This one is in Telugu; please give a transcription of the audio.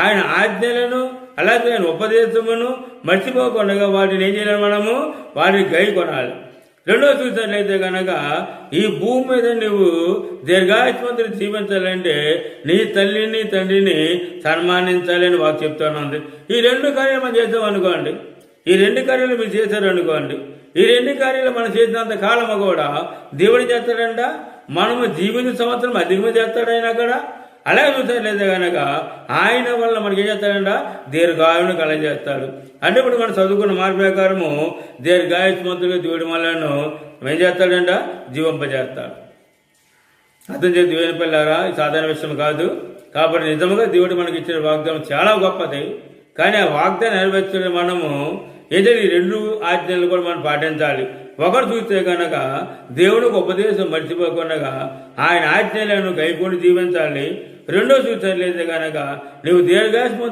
ఆయన ఆజ్ఞలను అలాగే ఆయన ఉపదేశమును మర్చిపోకుండా వాటిని ఏం చేయాలి, మనము వాటిని గై కొనాలి. రెండో చూసినట్లయితే కనుక ఈ భూమి మీద నువ్వు దీర్ఘాయుష్మంతులు జీవించాలంటే నీ తల్లిని తండ్రిని సన్మానించాలని వాకు చెప్తాను. ఈ రెండు కార్యాలు మనం చేద్దాం అనుకోండి, ఈ రెండు కార్యాలు మీరు చేశారు అనుకోండి, ఈ రెండు కార్యాలు మనం చేసినంత కాలము కూడా దేవుడు చేస్తాడంట, మనము జీవిత సంవత్సరం అధికమే చేస్తాడు ఆయన అక్కడ. అలాగే చూసినట్లయితే కనుక ఆయన వల్ల మనకి ఏం చేస్తాడంట, దీర్ఘాయువును కలగజేస్తాడు. అంటే ఇప్పుడు మనం చదువుకున్న మార్పు ప్రకారము దీర్ఘాయుష్మంతులుగా దేవుడి మనలను ఏం చేస్తాడంట, జీవింపజేస్తాడు. అర్థం చేసి దేవుని పిల్లారా, ఇది సాధారణ విషయం కాదు. కాబట్టి నిజంగా దేవుడు మనకి ఇచ్చిన వాగ్దానం చాలా గొప్పది. కానీ ఆ వాగ్దానం నెరవేర్చడం మనము ఏదైనా ఈ రెండు ఆజ్ఞలు కూడా మనం పాటించాలి. ఒకరు చూస్తే కనుక దేవుడికి ఉపదేశం మర్చిపోకుండా ఆయన ఆజ్ఞలను గైకొని జీవించాలి. రెండో చూసినట్లయితే కనుక నువ్వు దీర్ఘాయుష్మంతుడు